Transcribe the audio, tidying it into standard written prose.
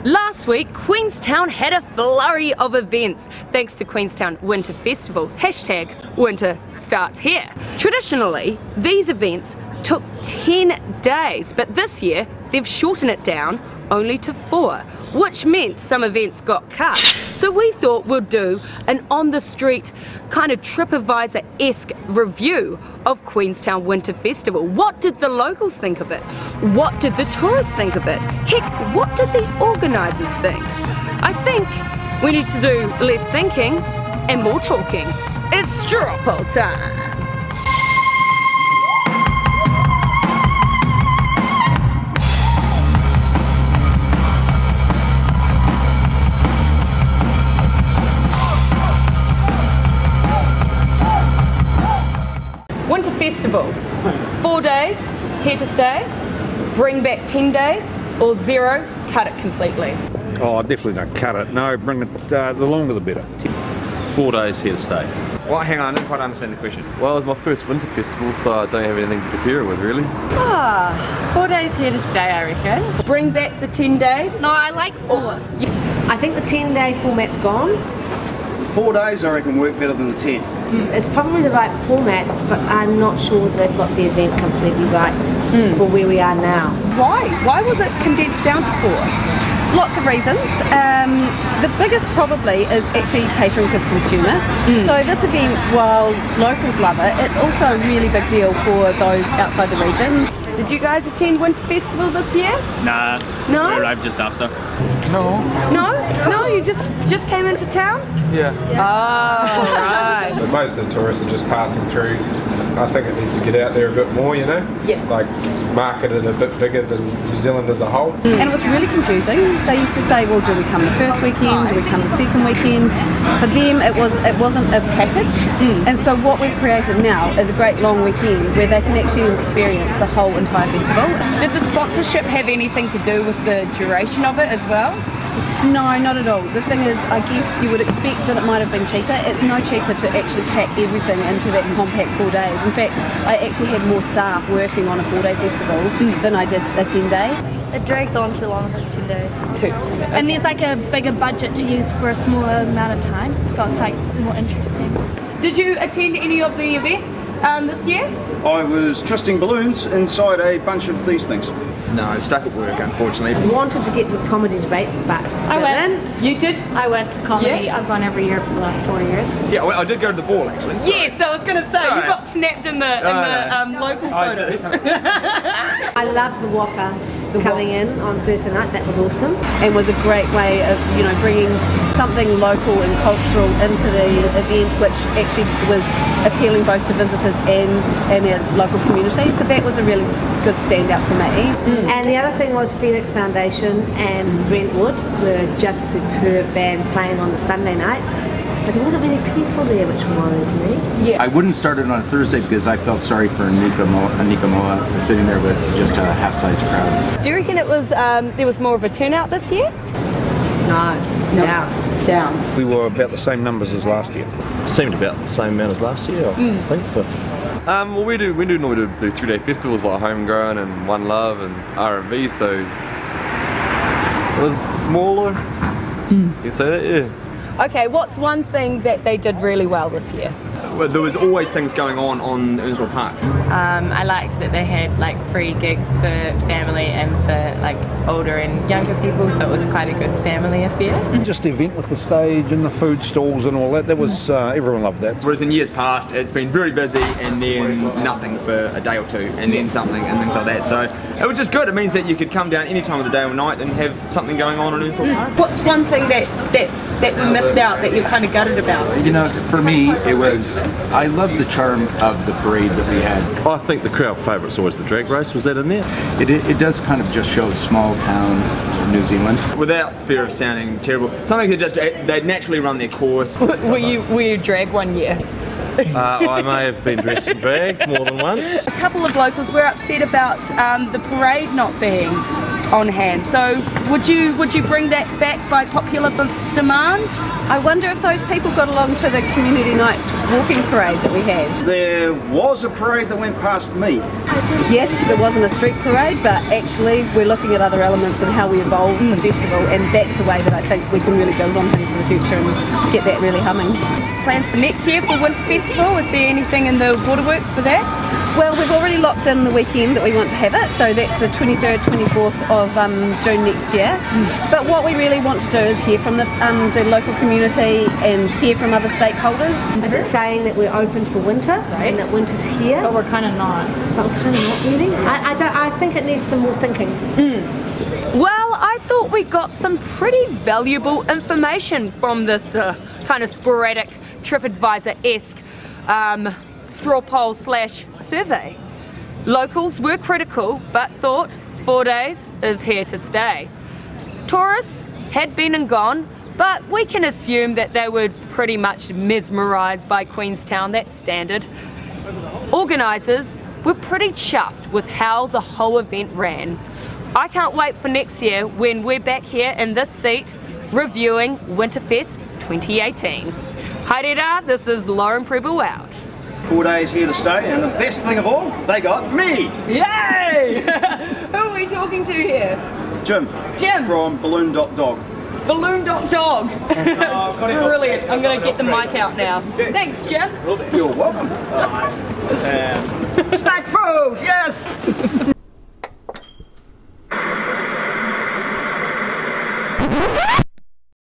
Last week, Queenstown had a flurry of events thanks to Queenstown Winter Festival, hashtag winter starts here. Traditionally, these events took 10 days, but this year they've shortened it down only to 4, which meant some events got cut. So we thought we'd do an on-the-street kind of TripAdvisor-esque review of Queenstown Winter Festival. What did the locals think of it? What did the tourists think of it? Heck, what did the organisers think? I think we need to do less thinking and more talking. It's Strawpoll time! Winter Festival, 4 days, here to stay, bring back 10 days, or 0, cut it completely. Oh, definitely don't cut it. No, bring it, the longer the better. 4 days here to stay. Well, hang on, I didn't quite understand the question. Well, it's my first winter festival, so I don't have anything to compare it with, really. 4 days here to stay, I reckon. Bring back the 10 days? No, I like 4. I think the 10-day format's gone. 4 days I reckon work better than the 10. It's probably the right format, but I'm not sure they've got the event completely right for where we are now. Why? Why was it condensed down to 4? Lots of reasons. The biggest probably is actually catering to the consumer. So this event, while locals love it, it's also a really big deal for those outside the region. Did you guys attend Winter Festival this year? Nah, no? we arrived just after. No. No? No, you just came into town? Yeah. Oh, right. But most of the tourists are just passing through. I think it needs to get out there a bit more, you know? Yeah. Like market it a bit bigger than New Zealand as a whole. And it was really confusing. They used to say, well, do we come the first weekend? Do we come the second weekend? For them, it wasn't a package. And so what we've created now is a great long weekend where they can actually experience the whole entire festival. Did the sponsorship have anything to do with the duration of it as well? No, not at all. The thing is, I guess you would expect that it might have been cheaper. It's no cheaper to actually pack everything into that compact 4 days. In fact, I actually had more staff working on a 4-day festival than I did a 10-day. It drags on too long if it's 10 days. Too. And there's like a bigger budget to use for a smaller amount of time, so it's like more interesting. Did you attend any of the events this year? I was twisting balloons inside a bunch of these things. No, stuck at work, unfortunately. I wanted to get to the comedy debate, but I went. You did? I went to comedy. Yeah. I've gone every year for the last 4 years. Yeah, well, I did go to the ball actually. Yes, I was going to say, you got snapped in the local photos. I loved the Whopper coming in on Thursday night. That was awesome. And was a great way of, you know, bringing something local and cultural into the event, which actually was appealing both to visitors and our local community. So that was a really good standout for me. And the other thing was Felix Foundation and Brentwood were just superb bands playing on the Sunday night. But there wasn't many people there, which worried me. Yeah. I wouldn't start it on Thursday because I felt sorry for Anika Moa sitting there with just a half-size crowd. Do you reckon it was there was more of a turnout this year? No. Down. We were about the same numbers as last year. Seemed about the same amount as last year, I think. Well, we do normally do 3-day festivals like Homegrown and One Love and R&B, so it was smaller. You can say that, yeah. Okay, what's one thing that they did really well this year? Well, there was always things going on Earnshaw Park. I liked that they had like free gigs for family and for like older and younger people, so it was quite a good family affair. Just the event with the stage and the food stalls and all that, that was, everyone loved that. Whereas in years past, it's been very busy and then nothing for a day or two and then something and things like that. So it was just good. It means that you could come down any time of the day or night and have something going on in Earnshaw Park. What's one thing that we missed out that you're kind of gutted about? You know, for me, it was, I love the charm of the parade that we had. I think the crowd favourite's always the drag race. Was that in there? It does kind of just show small town New Zealand. Without fear of sounding terrible, something they'd naturally run their course. Were you drag one year? I may have been dressed in drag more than once. A couple of locals were upset about the parade not being on hand. So would you bring that back by popular demand? I wonder if those people got along to the community night walking parade that we had. There was a parade that went past me. Yes, there wasn't a street parade, but actually we're looking at other elements and how we evolve the festival, and that's a way that I think we can really build on things in the future and get that really humming. Plans for next year for Winter Festival? Is there anything in the waterworks for that? Well, we've already locked in the weekend that we want to have it, so that's the 23rd, 24th of June next year. But what we really want to do is hear from the local community and hear from other stakeholders. Is it saying that we're open for winter and that winter's here? But we're kind of not. But we're kind of not really. I think it needs some more thinking. Well, I thought we got some pretty valuable information from this kind of sporadic TripAdvisor-esque Strawpoll / survey. Locals were critical, but thought 4 days is here to stay. Tourists had been and gone, but we can assume that they were pretty much mesmerised by Queenstown, that's standard. Organisers were pretty chuffed with how the whole event ran. I can't wait for next year when we're back here in this seat reviewing Winterfest 2018. Haere, this is Lauren Prebble out. 4 days here to stay, and the best thing of all, they got me! Yay! Who are we talking to here? Jim. Jim. From Balloon.dog. Balloon.dog. Brilliant. I'm going to get the mic out now. Thanks, Jim. You're welcome. Snack food, yes!